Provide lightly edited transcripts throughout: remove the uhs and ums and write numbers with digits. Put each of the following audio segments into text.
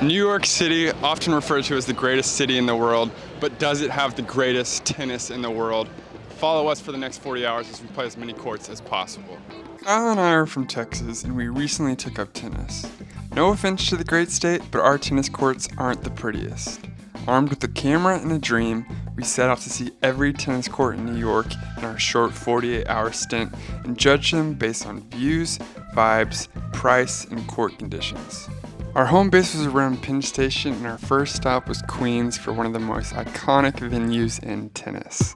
New York City, often referred to as the greatest city in the world, but does it have the greatest tennis in the world? Follow us for the next 40 hours as we play as many courts as possible. Kyle and I are from Texas, and we recently took up tennis. No offense to the great state, but our tennis courts aren't the prettiest. Armed with a camera and a dream, we set out to see every tennis court in New York in our short 48-hour stint and judge them based on views, vibes, price, and court conditions. Our home base was around Penn Station, and our first stop was Queens for one of the most iconic venues in tennis.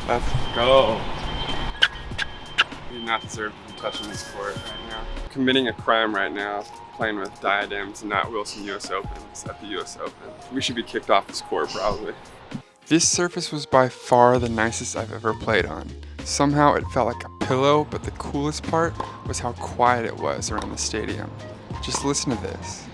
Let's go. We do not deserve to be touching this court right now. Committing a crime right now, playing with diadems and not Wilson US Opens at the US Open. We should be kicked off this court probably. This surface was by far the nicest I've ever played on. Somehow it felt like a pillow, but the coolest part was how quiet it was around the stadium. Just listen to this.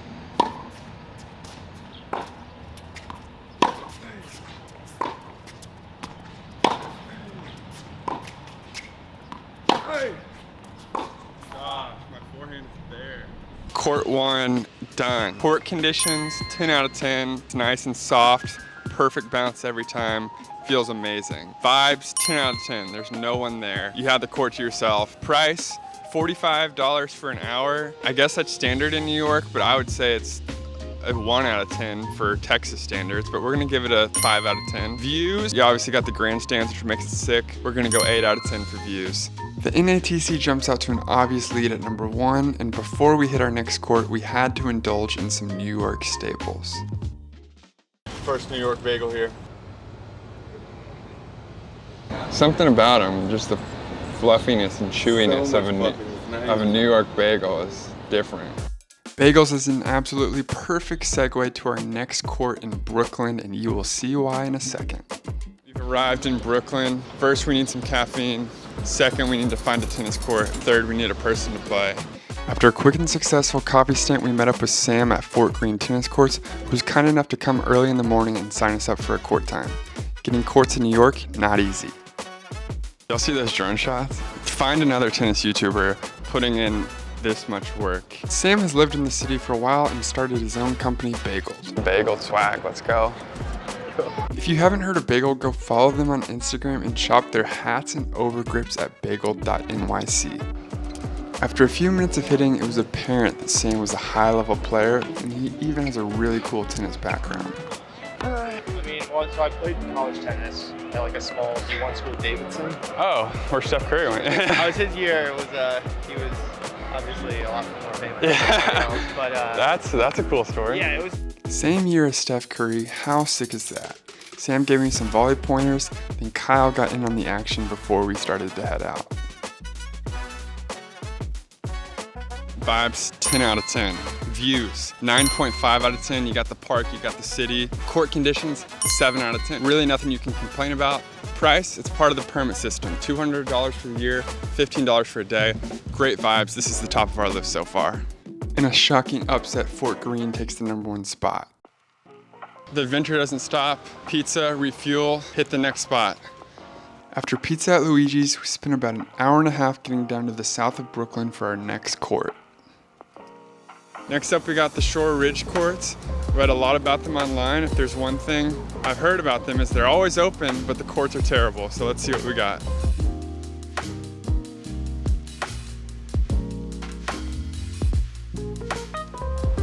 My forehand is there. Court 1, done. Court conditions, 10 out of 10. It's nice and soft, perfect bounce every time. Feels amazing. Vibes, 10 out of 10. There's no one there. You have the court to yourself. Price, $45 for an hour. I guess that's standard in New York, but I would say it's a 1 out of 10 for Texas standards, but we're gonna give it a 5 out of 10. Views, you obviously got the grandstands, which makes it sick. We're gonna go 8 out of 10 for views. The NATC jumps out to an obvious lead at number 1, and before we hit our next court, we had to indulge in some New York staples. First New York bagel here. Something about them, just the fluffiness and chewiness of a New York bagel is different. Bagels is an absolutely perfect segue to our next court in Brooklyn, and you will see why in a second. We've arrived in Brooklyn. First, we need some caffeine. Second, we need to find a tennis court. Third, we need a person to play. After a quick and successful coffee stint, we met up with Sam at Fort Greene Tennis Courts, who was kind enough to come early in the morning and sign us up for a court time. Getting courts in New York, not easy. Y'all see those drone shots? Find another tennis YouTuber putting in this much work. Sam has lived in the city for a while and started his own company, Bagels. Bagel swag, let's go. If you haven't heard of Bagel, go follow them on Instagram and shop their hats and overgrips at bagel.nyc. After a few minutes of hitting, it was apparent that Sam was a high-level player, and he even has a really cool tennis background. So I played college tennis at like a small D1 school, Davidson. Oh, where Steph Curry went. That was his year. He was obviously a lot more famous than everyone else, but that's a cool story. Yeah, it was. Same year as Steph Curry, how sick is that? Sam gave me some volley pointers, then Kyle got in on the action before we started to head out. Vibes, 10 out of 10. Views, 9.5 out of 10. You got the park, you got the city. Court conditions, 7 out of 10. Really nothing you can complain about. Price, it's part of the permit system. $200 for the year, $15 for a day. Great vibes, this is the top of our list so far. In a shocking upset, Fort Greene takes the number 1 spot. The adventure doesn't stop. Pizza, refuel, hit the next spot. After pizza at Luigi's, we spent about an hour and a half getting down to the south of Brooklyn for our next court. Next up, we got the Shore Ridge courts. Read a lot about them online. If there's one thing I've heard about them is they're always open, but the courts are terrible. So let's see what we got.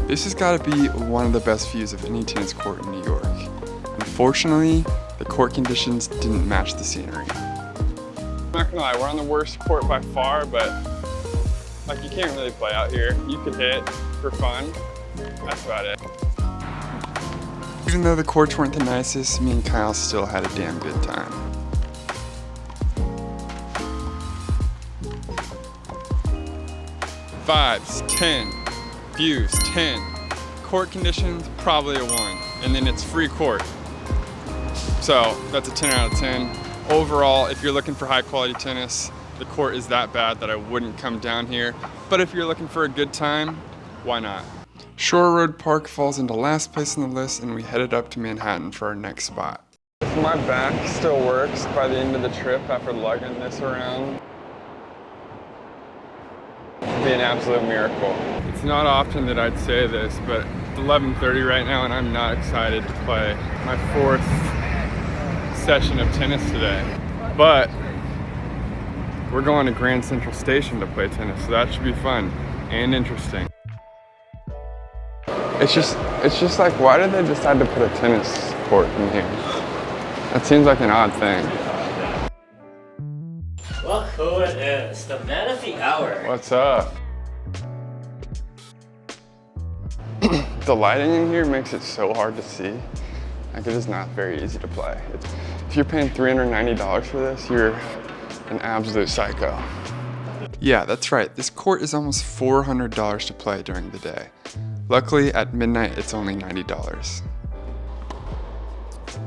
This has got to be one of the best views of any tennis court in New York. Unfortunately, the court conditions didn't match the scenery. I'm not gonna lie, we're on the worst court by far, but like you can't really play out here. You could hit for fun, that's about it. Even though the courts weren't the nicest, me and Kyle still had a damn good time. Vibes, 10. Views, 10. Court conditions, probably a 1. And then it's free court. So that's a 10 out of 10. Overall, if you're looking for high quality tennis, the court is that bad that I wouldn't come down here. But if you're looking for a good time, why not? Shore Road Park falls into last place on the list, and we headed up to Manhattan for our next spot. If my back still works by the end of the trip after lugging this around, It'd be an absolute miracle. It's not often that I'd say this, but it's 11:30 right now and I'm not excited to play my 4th session of tennis today. But we're going to Grand Central Station to play tennis, so that should be fun and interesting. It's just like, why did they decide to put a tennis court in here? That seems like an odd thing. Look who it is, the man of the hour. What's up? The lighting in here makes it so hard to see. Like, it is not very easy to play. If you're paying $390 for this, you're an absolute psycho. Yeah, that's right. This court is almost $400 to play during the day. Luckily, at midnight, it's only $90.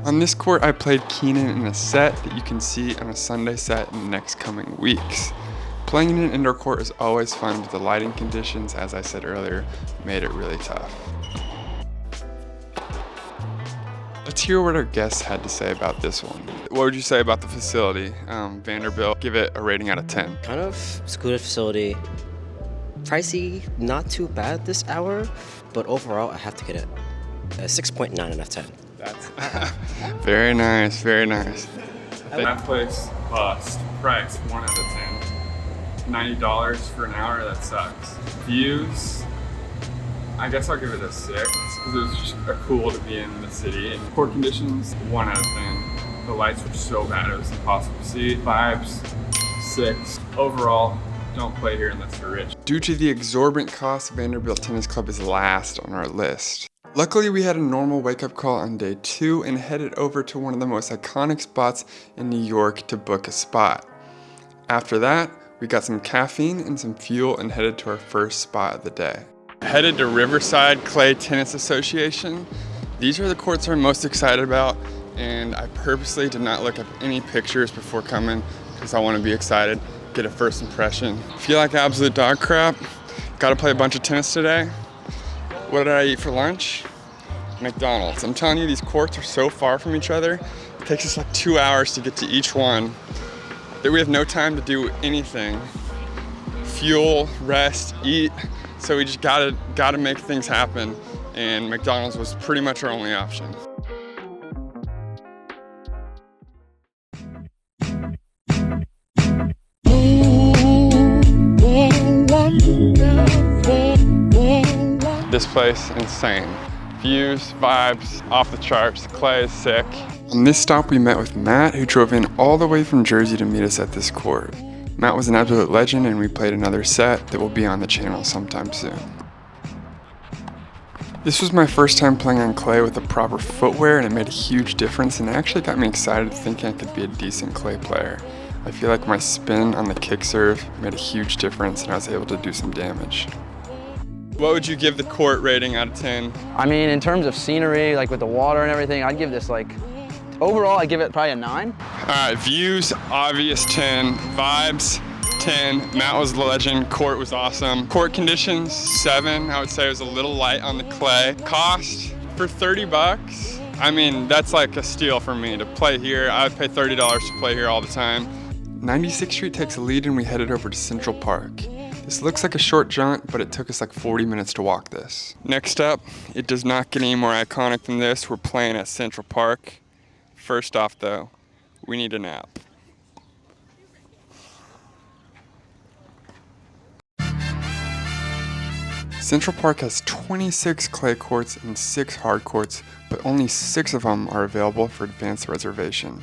On this court, I played Keenan in a set that you can see on a Sunday set in the next coming weeks. Playing in an indoor court is always fun, but the lighting conditions, as I said earlier, made it really tough. Let's hear what our guests had to say about this one. What would you say about the facility? Vanderbilt, give it a rating out of 10. Kind of secluded facility. Pricey, not too bad this hour, but overall I have to get it a 6.9 out of 10. That's very nice, very nice. That place bust. Price 1 out of 10. $90 for an hour, that sucks. Views, I guess I'll give it a 6 because it was just cool to be in the city. And court conditions, 1 out of 10. The lights were so bad it was impossible to see. Vibes, 6. Overall, don't play here unless you're rich. Due to the exorbitant cost, Vanderbilt Tennis Club is last on our list. Luckily, we had a normal wake-up call on day 2 and headed over to one of the most iconic spots in New York to book a spot. After that, we got some caffeine and some fuel and headed to our first spot of the day. Headed to Riverside Clay Tennis Association. These are the courts I'm most excited about, and I purposely did not look up any pictures before coming because I want to be excited, get a first impression. Feel like absolute dog crap. Gotta play a bunch of tennis today. What did I eat for lunch? McDonald's. I'm telling you, these courts are so far from each other. It takes us like 2 hours to get to each one that we have no time to do anything. Fuel, rest, eat. So we just gotta make things happen. And McDonald's was pretty much our only option. This place, insane. Views, vibes, off the charts. Clay is sick. On this stop, we met with Matt, who drove in all the way from Jersey to meet us at this court. Matt was an absolute legend, and we played another set that will be on the channel sometime soon. This was my first time playing on clay with the proper footwear, and it made a huge difference, and it actually got me excited thinking I could be a decent clay player. I feel like my spin on the kick serve made a huge difference, and I was able to do some damage. What would you give the court rating out of 10? I mean, in terms of scenery, like with the water and everything, I'd give this like, overall, I'd give it probably a 9. All right, views, obvious 10. Vibes, 10. Matt was the legend. Court was awesome. Court conditions, 7. I would say it was a little light on the clay. Cost for 30 bucks. I mean, that's like a steal for me to play here. I would pay $30 to play here all the time. 96th Street takes a lead and we headed over to Central Park. This looks like a short jaunt, but it took us like 40 minutes to walk this. Next up, it does not get any more iconic than this. We're playing at Central Park. First off though, we need a nap. Central Park has 26 clay courts and 6 hard courts, but only 6 of them are available for advanced reservation.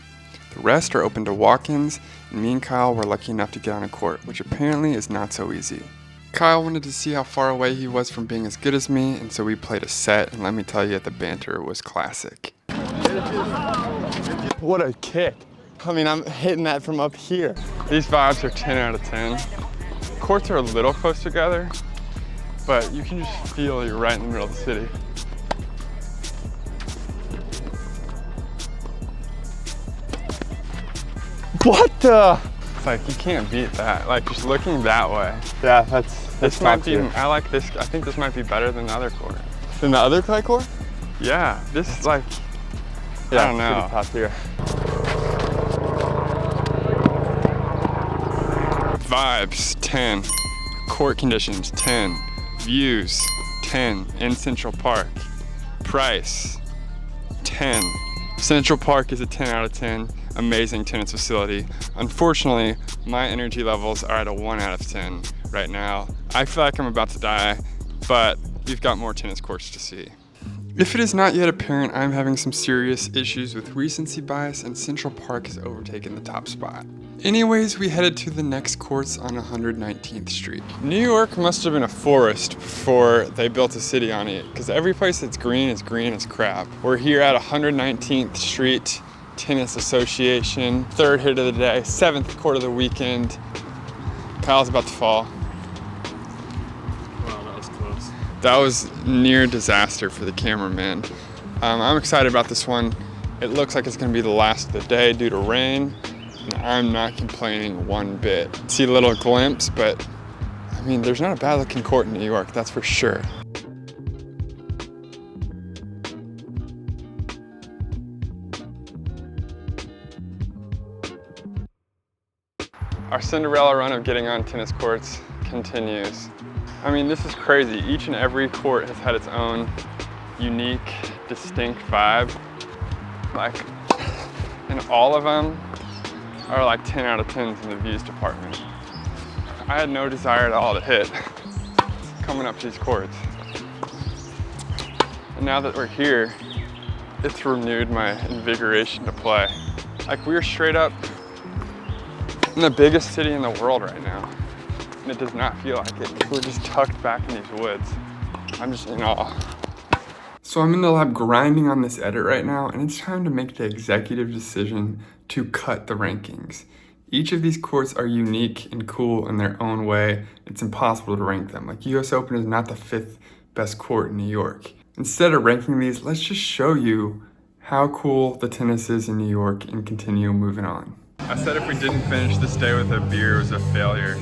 The rest are open to walk-ins, and me and Kyle were lucky enough to get on a court, which apparently is not so easy. Kyle wanted to see how far away he was from being as good as me, and so we played a set, and let me tell you, the banter was classic. What a kick. I mean, I'm hitting that from up here. These vibes are 10 out of 10. Courts are a little close together, but you can just feel you're right in the middle of the city. What the? It's like, you can't beat that. Like, just looking that way. Yeah, this might be, I like this, I think this might be better than the other court. Than the other clay court? Yeah, this is like, yeah, I don't know. Top here. Vibes, 10. Court conditions, 10. Views, 10. In Central Park. Price, 10. Central Park is a 10 out of 10. Amazing tennis facility. Unfortunately, my energy levels are at a 1 out of 10 right now. I feel like I'm about to die, but we've got more tennis courts to see. If it is not yet apparent, I'm having some serious issues with recency bias, and Central Park has overtaken the top spot. Anyways, we headed to the next courts on 119th Street. New York must have been a forest before they built a city on it, because every place that's green is crap. We're here at 119th Street Tennis Association, 3rd hit of the day, 7th court of the weekend. Kyle's about to fall. Wow, that was close. That was near disaster for the cameraman. I'm excited about this one. It looks like it's gonna be the last of the day due to rain, and I'm not complaining one bit. See a little glimpse, but I mean, there's not a bad looking court in New York, that's for sure. Our Cinderella run of getting on tennis courts continues. I mean, this is crazy. Each and every court has had its own unique, distinct vibe. Like, and all of them are like 10 out of 10s in the views department. I had no desire at all to hit coming up to these courts. And now that we're here, it's renewed my invigoration to play. Like, we're straight up in the biggest city in the world right now. And it does not feel like it. We're just tucked back in these woods. I'm just in awe. So I'm in the lab grinding on this edit right now, and it's time to make the executive decision to cut the rankings. Each of these courts are unique and cool in their own way. It's impossible to rank them. Like, US Open is not the 5th best court in New York. Instead of ranking these, let's just show you how cool the tennis is in New York and continue moving on. I said if we didn't finish this day with a beer, it was a failure.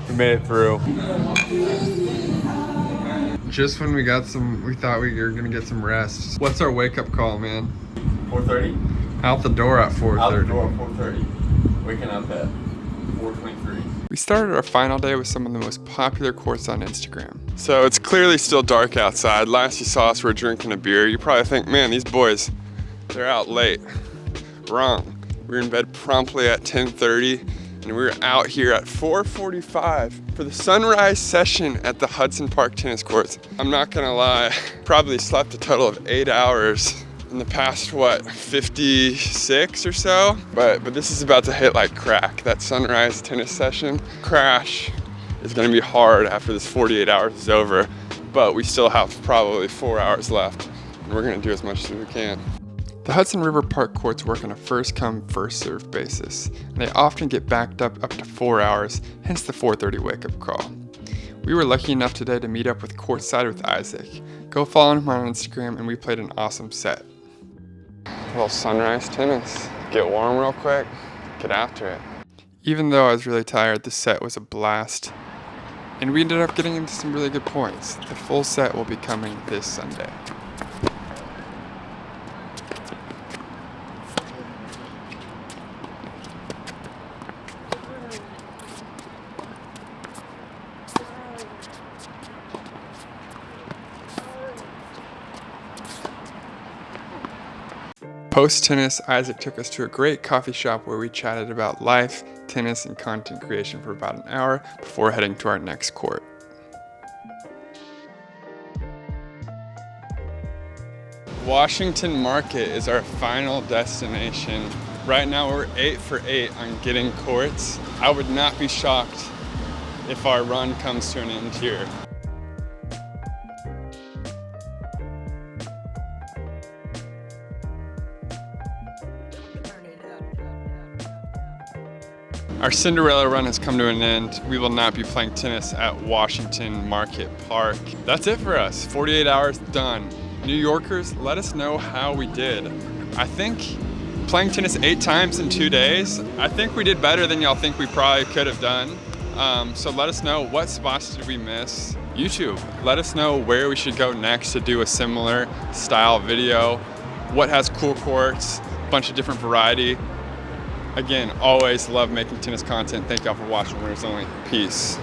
We made it through. Just when we thought we were gonna get some rest. What's our wake up call, man? 4:30? Out the door at 4:30. Out the door at 4:30. Waking up at 4:23. We started our final day with some of the most popular courts on Instagram. So it's clearly still dark outside. Last you saw us, we were drinking a beer. You probably think, man, these boys, they're out late. Wrong. We were in bed promptly at 10:30, and we were out here at 4:45 for the sunrise session at the Hudson Park tennis courts. I'm not gonna lie, probably slept a total of 8 hours in the past, 56 or so? But this is about to hit like crack. That sunrise tennis session crash is gonna be hard after this 48 hours is over, but we still have probably 4 hours left, and we're gonna do as much as we can. The Hudson River Park courts work on a first-come, first-served basis, and they often get backed up to 4 hours, hence the 4:30 wake-up call. We were lucky enough today to meet up with Courtside with Isaac. Go follow him on Instagram, and we played an awesome set. A little sunrise tennis. Get warm real quick, get after it. Even though I was really tired, the set was a blast, and we ended up getting into some really good points. The full set will be coming this Sunday. Post-tennis, Isaac took us to a great coffee shop where we chatted about life, tennis, and content creation for about an hour before heading to our next court. Washington Market is our final destination. Right now we're 8 for 8 on getting courts. I would not be shocked if our run comes to an end here. Our Cinderella run has come to an end. We will not be playing tennis at Washington Market Park. That's it for us. 48 hours done. New Yorkers, let us know how we did. I think playing tennis 8 times in 2 days, I think we did better than y'all think we probably could have done. So let us know, what spots did we miss? YouTube, let us know where we should go next to do a similar style video. What has cool courts, a bunch of different variety. Again, always love making tennis content. Thank y'all for watching. Winners only. Peace.